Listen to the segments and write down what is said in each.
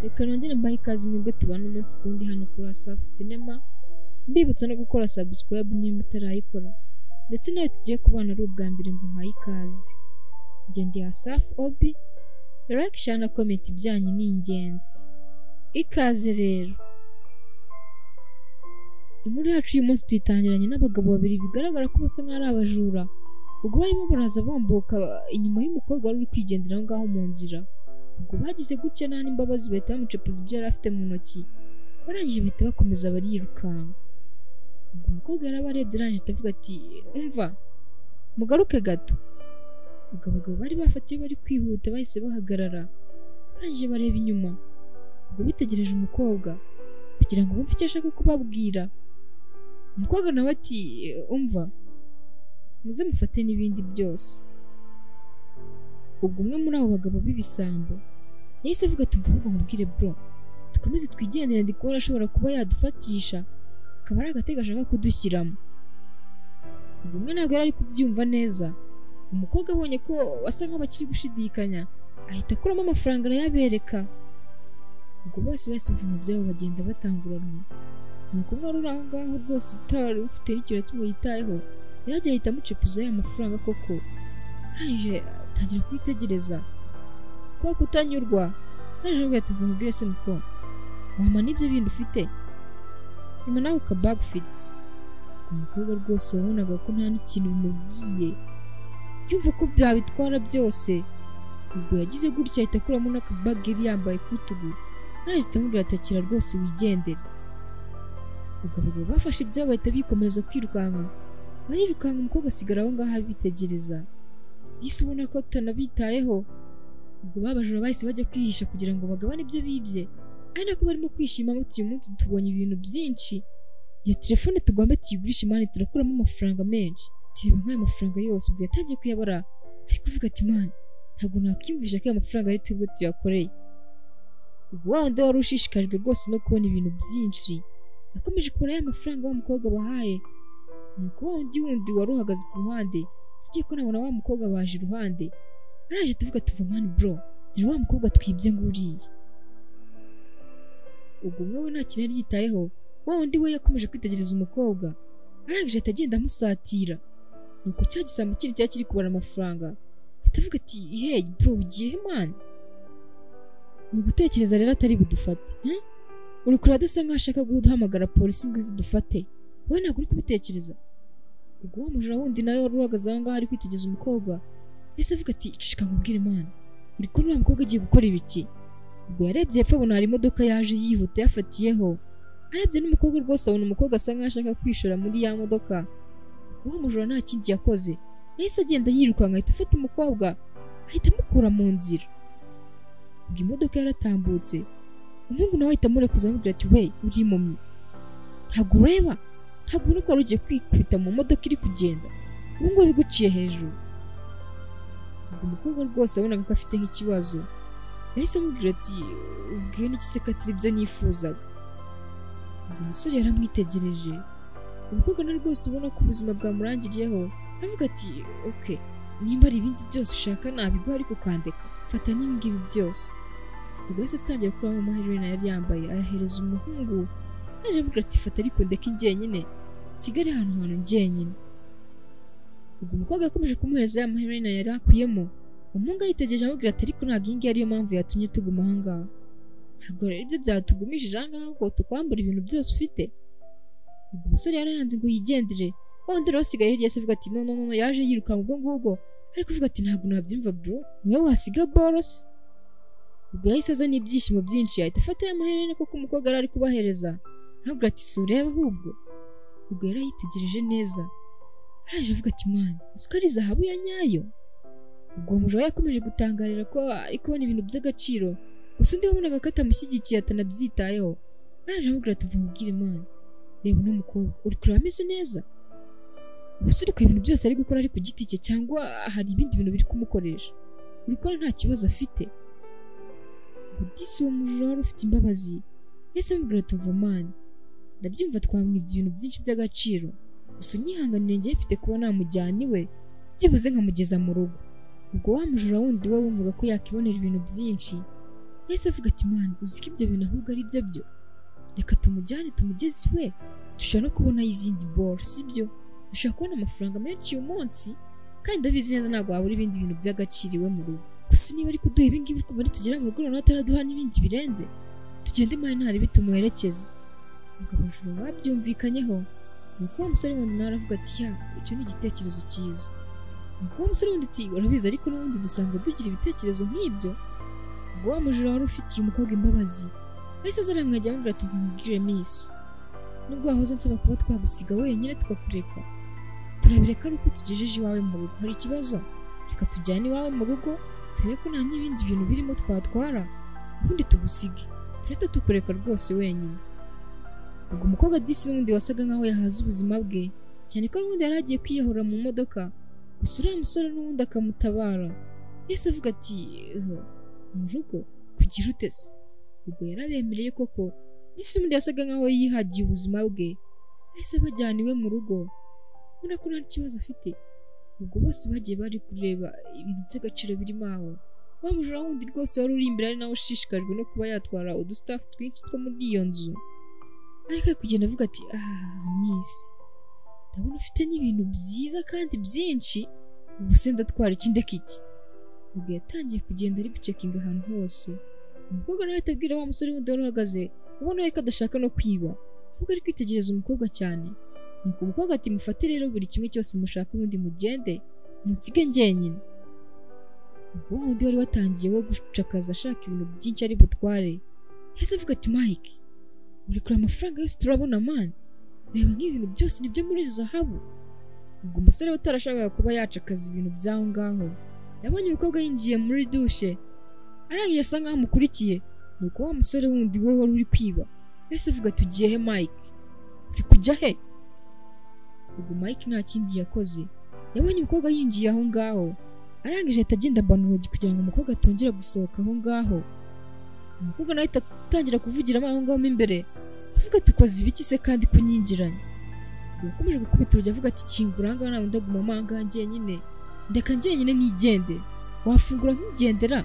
Reka nongere mbahe ikaze mwebwe tubana umunsi kundi hano kuri Asaf Cinema, mbibutsa no gukora subscribe niba utarayikora, ndetse nawe tugiye kubana ari ubwa mbere ngo uhaye ikaze. Njye ndi Asaf Obi, like, share na comment ibyanyu ni ingenzi. Ikaze rero. Inkuru yacu uyu munsi tuyitangiranye n'abagabo babiri bigaragara ko basa nk'ari abajura, ubwo barimo baraza bomboka inyuma y'umukobwa wari uri kwigendera aho ngaho mu nzira. Ubwo bagize gutya nta n'imbabazi bahita bamucepuza ibyo yari afite mu ntoki, barangije bahita bakomeza barirukanka. Ubwo umukobwa yarabarebye arangije atavuga ati umva mugaruke gato. Ubwo abagabo bari bafatiye bari kwihuta bahise bahagarara, barangije bareba inyuma. Ubwo bitegereje umukobwa kugira ngo bumve icyo ashaka kubabwira. Umukobwa nawe ati umva muze mufate n'ibindi byose. Ubwo umwe muri abo bagabo b'ibisambo yahise avuga ati mva ahubwo nkubwire bro, dukomeze twigendere, ndi kubona ashobora kuba yadufatisha akaba ari agatego ashaka kudushyiramo. Ubwo umwe ntabwo yari ari kubyumva neza. Umukobwa abonye ko basa nk'abakiri gushidikanya ahita akuramo amafaranga arayabereka. Ubwo bose bahise bava mu byabo bagenda batanguranwa. Umukobwa wari uri aho ngaho rwose utari ufite n'ikintu na kimwe yitayeho yaragiye ahita amucepuza ya mafaranga koko, arangije atangira kwitegereza kwa kutanyurwa. Arangije avuga ati mva nkubwire se muko, wampa n'ibyo bindi ufite, nyuma nawe ukabag ufite. Umukobwa rwose wabonaga ko nta n'ikintu bimubwiye, yumva ko byabitwara byose. Ubwo yagize gutya ahita akuramo n'akabag yari yambaye ku rutugu, arangije atamubwira ati akira rwose wigendere. Ubwo abagabo bafashe ibyabo bahita bikomereza kwirukanka, barirukanka. Umukobwa asigara aho ngaho abitegereza, disi ubona ko atanabitayeho. Ubwo babajura bahise bajya kwihisha kugira ngo bagabane ibyo bibye, ari nako barimo kwishima bati uyu munsi tubonye ibintu byinshi, iyo telefone tugomba tuyigurisha imana turakuramo amafaranga menshi. Tireba nk'ayo mafaranga yose. Ubwo yatangiye kuyabara ari kuvuga ati man ntabwo nakwiyumvisha ko aya mafaranga ari twebwe tuyakoreye. Ubwo wa wundi wari ushishikajwe rwose no kubona ibintu byinshi yakomeje kubara ya mafaranga wa mukobwa bahaye. Nuko wa wundi wari uhagaze ku ruhande agiye ko nabona wa mukobwa baje iruhande, araje tuvuga tuva man bro dore wa mukobwa twibye nguriye. Ubwo umwe we nta kintu yari yitayeho, wa wundi we yakomeje kwitegereza umukobwa, arangije atagenda amusatira. Nuko cya gisambo kindi cyari kiri kubara amafaranga atavuga ati hey bro ugiye he man, uri gutekereza rero atari budufate uri kure adasa nk'aho ashaka guhamagara polisi ngo izidufate, wowe ntabwo uri kubitekereza. Ubwo wa mujura wundi nawe wari uhagaze aho ngaho ari kwitegereza umukobwa yahise avuga ati ceceka nkubwire man, uri kubona uriya mukobwa agiye gukora ibiki. Ubwo yarebye hepfo abona hari imodoka yaje yihuta yafatiyeho, arebye n'umukobwa rwose abona umukobwa asa nk'aho ashaka kwishora muri ya modoka. Ubwo wa mujura nta kindi yakoze, yahise agenda yirukanka ahita afata umukobwa ahita amukura mu nzira. Ubwo imodoka yaratambutse, umuhungu nawe ahita amurekuza amubwira ati we uri impumyi, ntabwo ureba, ntabwo ubona ko wari ugiye kwikubita mu modoka iri kugenda, ubu ngubu biguciye hejuru. Ubwo umukobwa rwose wabonaga ko afite nk'ikibazo yahise amubwira ati ubwiye n'iki se ko atari byo nifuzaga. Ubwo umusore yaramwitegereje, umukobwa na rwose ubona ko ubuzima bwamurangiriyeho, aravuga ati okay nimba ari ibindi byose ushaka nabiguha ariko ukandeka, fata n'ibingibi byose. Ubwo yahise atangiye gukuramo amaherena yari yambaye ayahereza umuhungu, yaje amubwira ati fata ariko ndeke njyenyine nsigare ahantu njyenyine. Ubwo umukobwa yakomeje kumuhereza ya maherena yari akuyemo, umuhungu yitegereje amubwira ati ariko ntabwo iyi ngiyi ariyo mpamvu yatumye tuguma aha ngaha, ntabwo rero ibyo byatugumishije aha ngaha ngo tukwambura ibintu byose ufite. Ubwo umusore yarayanze ngo yigendere, wa wundi rero asigaye hirya yahise avuga ati no yaje yirukanka ubwo ngubwo ariko avuga ati ntabwo nabyumva bro, niwe wasiga boros. Ubwo yahise azana ibyishimo byinshi ahita afata ya maherena koko umukobwa yari ari kubahereza, aravuga ati si ureba ahubwo. Ubwo yarayitegereje neza, araje avuga ati man uzi ko ari zahabu ya nyayo. Ubwo umujura yakomeje gutangarira ko ari kubona ibintu by'agaciro, gusa undi wabonaga ko atamushyigikiye atanabyitayeho, araje amubwira ati mva nkubwire man reba uno mukobwa uri kureba ameze neza, ubuse uri kureba ibintu byose ari gukora ari ku giti cye cyangwa hari ibindi bintu biri kumukoresha, uri kubona nta kibazo afite. Ubwo disi uwo mujura wari ufite imbabazi yahise amubwira ati mva man ndabyumva twamwibye ibintu byinshi by'agaciro, gusa unyihanganire njye mfite kuba namujyana iwe byibuze nkamugeza mu rugo. Ubwo wa mujura wundi we wumvaga ko yakibonera ibintu byinshi yahise avuga ati man uzi ko ibyo bintu ahubwo ari byo reka tumujyane tumugeze iwe dushobora no kubona izindi ball sibyo dushobora kubona amafaranga menshi uyu munsi kandi ndabizi neza ntabwo wabura ibindi bintu by'agaciro iwe mu rugo gusa niba ari kuduha ibi ngibi kuva tugera mu rugo noneho ataraduha n'ibindi birenze tugende mari ntari bitumuherekeze umugabo ijuru babyumvikanyeho nuko wa musore wundi nawe aravuga ati ya icyo ni igitekerezo cyiza nuko wa musore wundi ati urabizi ariko n'ubundi dusanzwe tugira ibitekerezo nk'ibyo ubwo wa mujura wari ufitiye umukobwa imbabazi wese azaramwegera amubwira ati nkubwire miss nubwo wahoze nsaba kuba twagusiga wenyine tukakureka turabireka ari uko tugejeje iwawe mu rugo hari ikibazo reka tujyane iwawe mu rugo turebe ko nta n'ibindi bintu birimo twatwara ubundi tugusige turahita tukureka rwose wenyine ubwo umukobwa disi n'ubundi wasaga nkaho yahaze ubuzima bwe cyane ko n'ubundi yari agiye kwiyahura mu modoka gusa uriya musore n'ubundi akamutabara yahise avuga ati mu rugo kugira ute se ubwo yarabemereye koko disi n'ubundi yasaga nkaho yihagiye ubuzima bwe yahise bajyana iwe mu rugo ubona ko nta kibazo afite ubwo bose bagiye bari kureba ibintu by'agaciro birimo aho wa mujura wundi rwose wari uri imbere ari nawe ushishikajwe no kuba yatwara udustafu twinshi two muri iyo nzu ariko ari kugenda avuga ati miss ndabona ufite n'ibintu byiza kandi byinshi ubu se ndatwara iki ndeka iki ubwo yatangiye kugenda ari gucekinga ahantu hose umukobwa nawe atabwira wa musore wundi wari uhagaze ubona ko adashaka no kwiba ahubwo ari kwitegereza umukobwa cyane nuko umukobwa ati mufate rero buri kimwe cyose mushaka ubundi mugende munsige njyenyine ubwo wa wundi wari watangiye we gucakaza ashaka ibintu byinshi ari butware yahise avuga ati Mike uri kure amafaranga yose turabona man reba nk'ibintu byose nibyo muri zahabu ubwo umusore utarashakaga kuba yacakaza ibintu by'aho ngaho yabonye umukobwa yinjiye muri dushe arangije asa nkaho amukurikiye nuko wa musore wundi we wari uri kwiba yahise avuga ati ugiye he Mike uri kujya he ubwo Mike nta kindi yakoze yabonye umukobwa yinjiye aho ngaho arangije ahita agenda abana urugi kugira ngo umukobwa atongera gusohoka aho ngaho umukobwa nawe atangira kuvugiramo aho ngaho imbere avuga ati ukoze ibiki se kandi kunyingiranye yakomeje gukubita urugi avuga ati kingura ahangaha nawe ndaguma ahangaha njyenyine ndeka njyenyine nigende wafungura nkigendera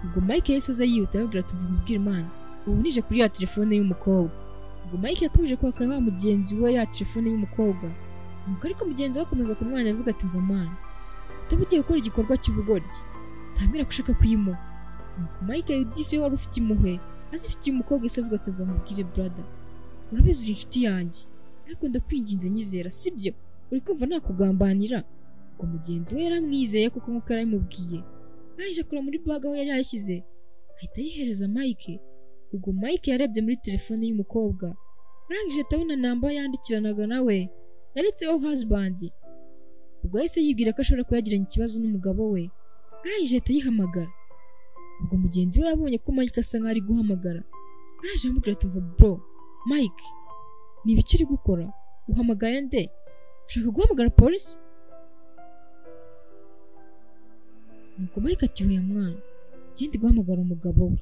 ubwo Mike yahise aza yihuta ababwira ati mvubwire Imana ubu nije kuri ya telefone y'umukobwa ubwo Mike yakomeje kwaka wa mugenzi we ya telefone y'umukobwa nuko ariko mugenzi we akomeza kumwanya avuga ati mva Mana utabugiye gukora igikorwa cy'ubugoryi tambira gushaka kuyimuha nuko Mike disi wari ufite impuhwe azifitiye umukobwa ise avuga ati mva nkubwire brother urabizi uri inshuti yanjye ariko ndakwinginze nyizera sibyo uri kumva nakugambanira ngo mugenzi we yaramwizeye kuko nkuko yaramubwiye arangije akora muri bag aho yari yashyize ahita yihereza Mike ubwo Mike yarebye muri telefone y'umukobwa arangije atabona namba yandikiranaga nawe yanditseho husband ubwo yahise yibwira ko ashobora kuyagirana ikibazo n'umugabo we arangije ahita yihamagara ubwo mugenzi we yabonye ko Mike asa nkaho ari guhamagara arangije amubwira ati bro Mike ni ibiki uri gukora uhamagaye nde ushaka guhamagara polisi nuko Mike ati hoya mwana genda guhamagara umugabo we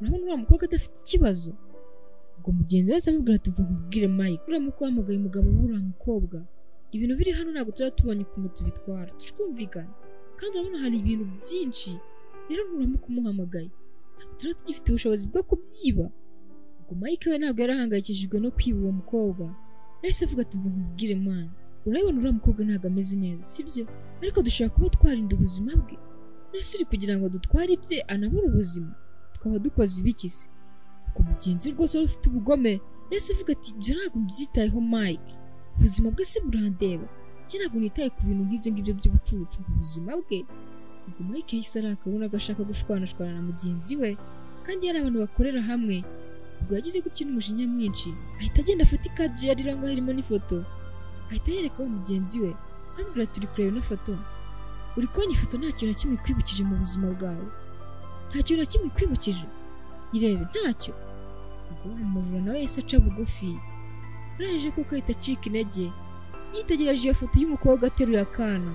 urabona uriya mukobwa adafite ikibazo ubwo mugenzi we amubwira ati nkubwire Mike uriya guhamagaye umugabo w'uriya mukobwa ibintu biri hano ntabwo turatubonye ukuntu tubitwara twumvikana kandi urabona hari ibintu byinshi rero nuramuka umuhamagaye ntabwo turaba tugifite ubushobozi bwo kubyiba ubwo Mike we ntabwo yarahangayikishijwe no kwiba uwo mukobwa yahise avuga ati nkubwire Mana urabona uriya mukobwa ntabwo ameze neza sibyo ariko dushobora kuba twarinda ubuzima bwe nese uri kugira ngo dutware ibye anabura ubuzima twaba dukoze ibiki se ubwo mugenzi we rwose wari ufite ubugome yahise avuga ati ibyo ntabwo mbyitayeho Mike ubuzima bwe se burandeba njye ntabwo nitaye ku bintu nk'ibyo ngibyo by'ubucucu ubuzima bwe ubwo Mike yahise arakabona agashaka gushwanashwana na mugenzi we kandi yari abantu bakorera hamwe ubwo yagize gutya n'umujinya mwinshi ahita agenda afata ikadiri yari aho harimo n'ifoto ahita yereka uwo mugenzi we amubwira ati uri kureba ino foto uri kubona ifoto nta kintu na kimwe ikwibukije mu buzima bwawe nta kintu na kimwe ikwibukije irebe ntacyo ubwo umujura nawe yahise aca bugufi arangije ko ahita acika intege yitegereje iyo foto y'umukobwa ateruye akana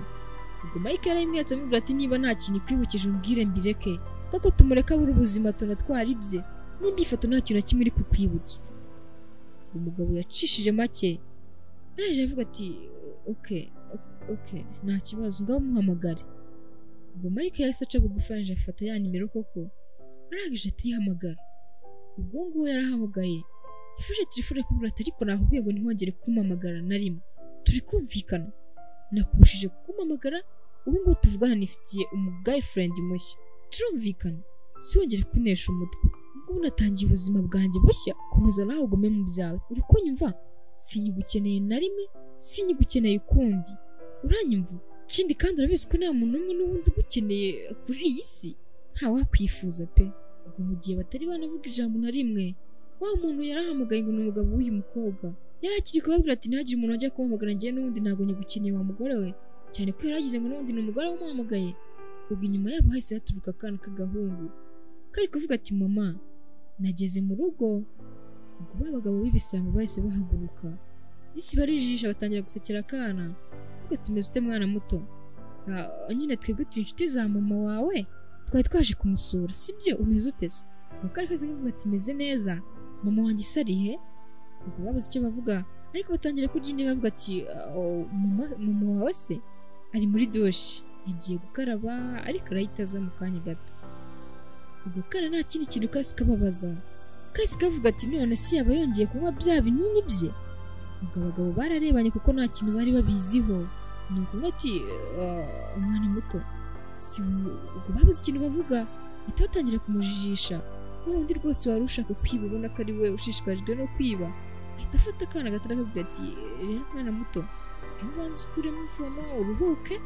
ubwo Mike yarayimwetse amubwira ati niba nta kintu ikwibukije umbwire mbireke kuko tumureka abura ubuzima tunatwara ibye nimba ifoto nta kintu na kimwe iri kukwibutsa umugabo yacishije make arangije avuga ati okay nta kibazo ngaho muhamagare ubwo Mike yahise aca bugufi arangije afata ya nimero koko arangije atihamagara. Ubwo nguwo yarahamagaye yafashe telefone kumubwira ati ariko nakubwiye ngo ntihongere kumpamagara na rimwe, turi kumvikana, nakubushije kumpamagara, ubu ngubu tuvugana nifitiye girlfriend mushya, turumvikana, siwongere kunesha umutwe, ubwo natangiye ubuzima bwanjye bushya, komeza nawe ugume mu byawe, uri kunyumva? Sinyigukeneye na rimwe, sinyigukeneye ukundi, uranyumva? Ikindi kandi urabizi ko nta muntu umwe n'ubundi ugukeneye kuri iyi si, nta wakwifuza pe. Ubwo mu gihe batari banavuga ijambo na rimwe, wa muntu yarahamagaye ngo ni umugabo w'uyu mukobwa, yari akiri kubabwira ati ntihagire umuntu wajya kumpamagara njyewe n'ubundi ntabwo nyigukeneye wa mugore we, cyane ko yaragize ngo n'ubundi ni umugore wamuhamagaye. Ubwo inyuma yabo hahise haturuka akana k'agahungu kari kuvuga ati mama nageze mu rugo. Ubwo ba bagabo b'ibisambo bahise bahaguruka, disi barijisha batangira gusekera akana, ubwo tumeze ute mwana muto? Nyine twebwe turi inshuti za mama wawe, twari twaje kumusura, sibyo? Umeze ute se? Bakari kaze kavuga ati meze neza, mama wanjye sarihe. Ubwo babuze icyo bavuga, ariko batangira kurya indi bavuga ati mama wawe se ari muri dushe, yagiye gukaraba ariko arayitaza mu kanya gato. Ubwo kana nta kindi kintu kasi kababaza, kasi kavuga ati none si yaba yongeye kunywa bya binini bye? Ubwo abagabo bararebanye kuko nta kintu bari babiziho, nuko ati umwana muto si. Ubwo babuze ikintu bavuga, bahita batangira kumujijisha, wa wundi rwose wari ushaka kwiba, ubona ko ari we ushishikajwe no kwiba, ahita afata akana gato akavuga ati rero mwana muto, ubanza ukuremo ivomo uruhuke,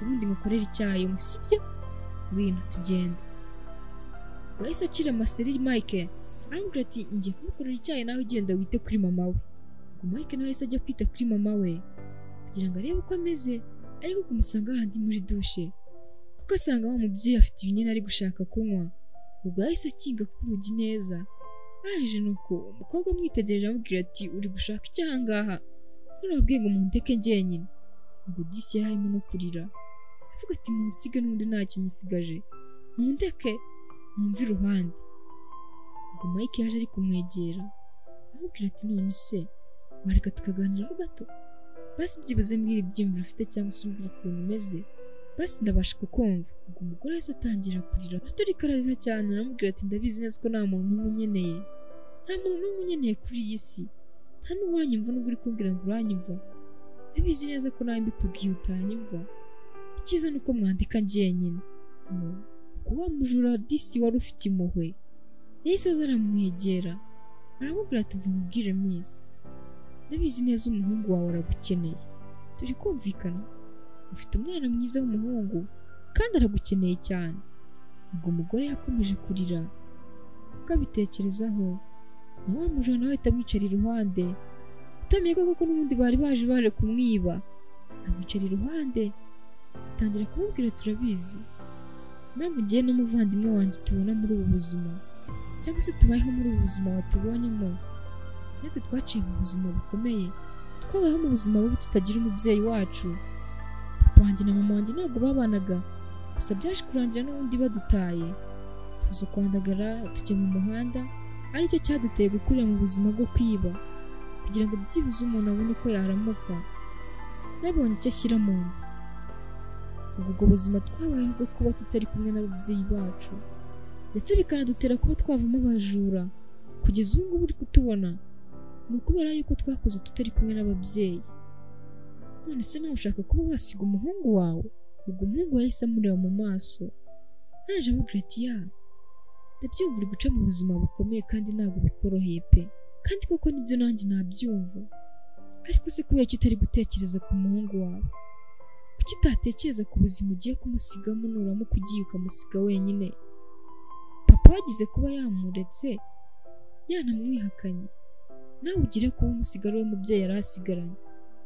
ubundi ngukorere icyayi, sibyo? Ngwino tugende. Bahise acira amaseri Mike, arambwira ati ngiye kumukorera icyayi nawe ugenda wite kuri mama we. Ubwo Mike nawe yahise ajya kwita kuri mama we kugira ngo arebe uko ameze, ariko kumusanga ahandi muri dushe, kuko asanga wa mubyeyi afite ibinini ari gushaka kunywa. Ubwo yahise akinga ku rugi neza, arangije nuko umukobwa amwitegereje amubwira ati uri gushaka iki aha ngaha, ko nababwiye ngo mundeke njyenyine. Ubwo disi yarimo no kurira avuga ati munsige n'undi nta kintu isigaje, mundeke mumve iruhande. Ubwo Mike yaje ari kumwegera amubwira ati none se wareka tukaganiraho gato, basi byibuze mbwira ibyiyumviro ufite cyangwa se umbwira ukuntu umeze, basi ndabasha kukumva. Ubwo umugore yahise atangira kurira, aturika ararira cyane, aramubwira ati ndabizi neza ko nta muntu n'umwe unyeneye, nta muntu n'umwe unyeneye kuri iyi si, nta n'uwanyumva nubwo uri kumbwira ngo uranyumva, ndabizi neza ko nawe mbikubwiye utanyumva, icyiza ni uko mwandika njyenyine. Ubwo wa mujura disi wari ufite impuhwe yahise aza aramwegera, aramubwira ati mva nkubwire miss, ndabizi neza umuhungu wawe aragukeneye, turi kumvikana, ufite umwana mwiza w'umuhungu kandi aragukeneye cyane. Ubwo umugore yakomeje kurira kuko abitekerezaho, na wa mujura nawe ahita amwicara iruhande, utamenye ko koko n'ubundi bari baje kumwiba. Amwicara iruhande atangira kumubwira turabizi impamvu ngiye n'umuvandimwe wanjye tubona muri ubu buzima, cyangwa se tubayeho muri ubu buzima watubonyemo, natwe twaciye mu buzima bukomeye, twabayeho mu buzima bubi tutagira umubyeyi wacu. Papa wanjye na mama wanjye ntabwo babanaga, gusa byaje kurangira n'ubundi badutaye, tuza kwandagara tujya mu muhanda, aricyo cyaduteye gukurira mu buzima bwo kwiba, kugira ngo byibuze umuntu abone uko yaramuka, nabonye icyo ashyira mu nda. Ubwo buzima twabayeho bwo kuba tutari kumwe n'ababyeyi bacu, ndetse bikanadutera kuba twavamo abajura, kugeza ubu ngubu uri kutubona, ni ukubera yuko twakuze tutari kumwe n'ababyeyi. None se nawe ushaka kuba wasiga umuhungu wawe? Ubwo umuhungu yahise amureba mu maso, araje amubwira ati ndabyumva uri guca mu buzima bukomeye kandi ntabwo bikoroheye pe, kandi koko nibyo nanjye nabyumva, ariko se kubera ko utari gutekereza ku muhungu wawe? Kuki utatekereza ku buzima ugiye kumusigamo nuramuka ugiye ukamusiga wenyine? Papa yagize kuba yamuretse yanamwihakanye, nawe ugire kuba umusigaro we mubyeyi yari asigaranye,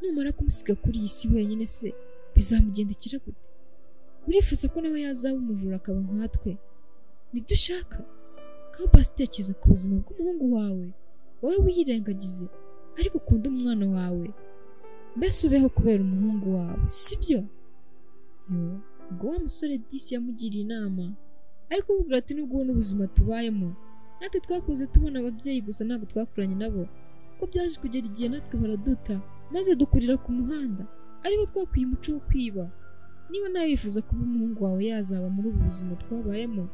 numara kumusiga kuri iyi si wenyine se bizamugendekera gute? Urifuza ko nawe yazaba umujura akaba nkatwe? Nibyo ushaka? Kaho basi tekereza ku buzima bw'umuhungu wawe, wowe wiyirengagize, ariko ukunda umwana wawe, mbese ubeho kubera umuhungu wawe, sibyo? Ubwo wa musore disi yamugiriye inama, ariko ubwira ati nubwo ubona ubuzima tubayemo, natwe twakuze tubona ababyeyi gusa ntabwo twakuranye nabo, kuko byaje kugera igihe natwe baraduta, maze dukurira ku muhanda, ariko twakwiye umuco wo kwiba. Niba nawe wifuza kuba umuhungu wawe yazaba muri ubu buzima twabayemo,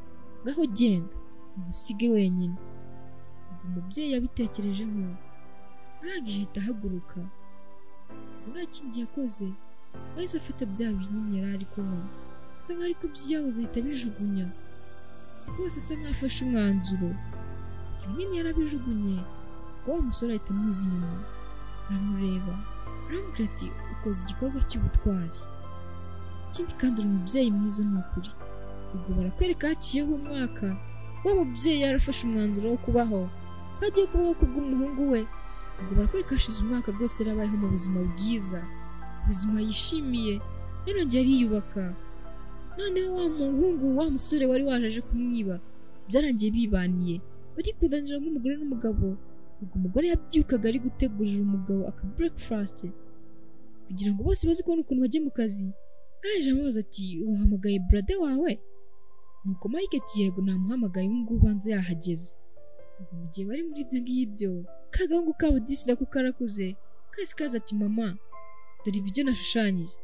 ngaho genda, umusige wenyine. Ubwo umubyeyi yabitekerejeho arangije ahita ahaguruka. Nta kindi yakoze yahise afata bya binini yari ari kunywa, asa nkaho ariko byahoze ahita abijugunya. Rwose asa nkaho afashe umwanzuro. Ibinini yarabijugunye, ubwo wa musore ahita amuza inyuma aramureba aramubwira ati ukoze igikorwa cy'ubutwari, ikindi kandi uri umubyeyi mwiza ni ukuri. Ubwo barakwereka haciyeho umwaka wa mubyeyi yarafashe umwanzuro wo kubaho ko agiye kubaho kubw'umuhungu we. Ubwo barakwereka hashize umwaka rwose yarabayeho mu buzima bwiza, ubuzima yishimiye, yarongeye ariyubaka. Noneho wa muhungu wa musore wari waje kumwiba byarangiye bibaniye, barikudanira nk'umugore n'umugabo. Ubwo umugore yabyukaga ari gutegurira umugabo aka breakfast kugira ngo bose bazi kubona ukuntu bajye mu kazi. Araje amubaza ati wahamagaye brother wawe? Nuko Mike ati yego namuhamagaye, ubu ngubu banze yahageze. Ubwo mu gihe bari muri ibyo ngibyo kagahungu kabo Disi nako karakuze kaza ati mama dore ibyo nashushanyije.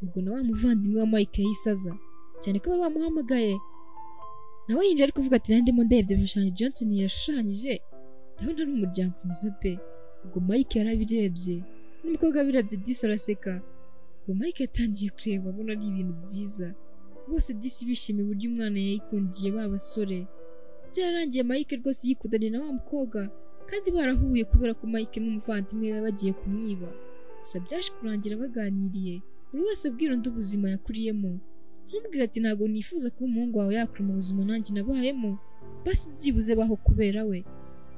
Ubwo na wa muvandimwe wa Mike yahisaza cyane ko bamuhamagaye, nawe yinjira ari kuvuga ati ndimo ndebye ibishushanyo Johnson yashushanyije, ndabona ari umuryango mwiza pe. Ubwo Mike yarabirebye n'umukobwa abirebye Disi araseka. Ubwo Mike yatangiye kureba abona ari ibintu byiza, bose Disi bishimiye uburyo umwana yayikundiye ba basore. Byarangiye Mike rwose yikudaniye na wa mukobwa kandi barahuye kubera ko Mike n'umuvandimwe we bagiye kumwiba. Gusa byaje kurangira baganiriye, buri wese abwira undi ubuzima yakuriyemo. Ntumubwira ati ntabwo nifuza ko umuhungu wawe yakura mu buzima nanjye nabayemo, basi byibuze baho kubera we.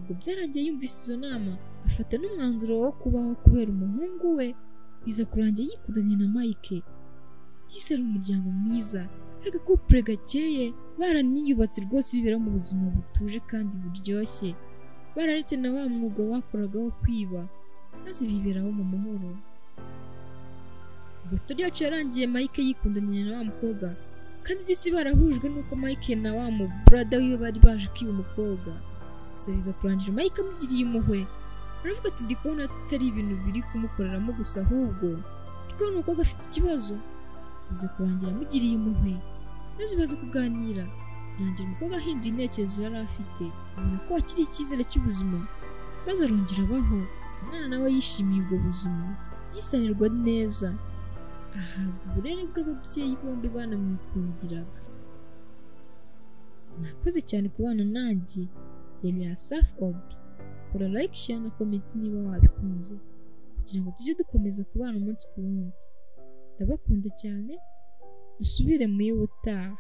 Ubwo byarangiye yumvise izo nama afata n'umwanzuro wo kubaho kubera umuhungu we, biza kurangira yikudaniye na Mike. Disi ari umuryango mwiza, ariko couple gakeye, baraniyubatse rwose bibera mu buzima butuje kandi buryoshye. Bararetse na wa mwuga bakoragaho kwiba, maze biberaho mu mahoro. Ubwo story yacu yarangiye Mike yikundaniye na wa mukobwa, kandi Disi barahujwe nuko Mike na wa mu brother wiwe bari baje kwiba umukobwa. Gusa biza kurangira Mike amugiriye impuhwe, aravuga ati ndi kubona atari ibintu biri kumukoreramo gusa, ahubwo ndi kubona umukobwa afite ikibazo. Biza kurangira amugiriye impuhwe, maze baza kuganira. Birangira umukobwa ahinduye intekerezo yari afite, abona ko akiri icyizere cy'ubuzima, maze arongera abaho. Umwana nawe yishimiye ubwo buzima, yisanirwa neza, ahabwa uburere bw'ababyeyi bombi banamwikundiraga. Mwakoze cyane kubana nanjye, yari Asaf Obi. Kora like, share na comment niba wabikunze, kugira ngo tujye dukomeza kubana umunsi ku wundi. Ndabakunda cyane, dusubire mu y'ubutaha.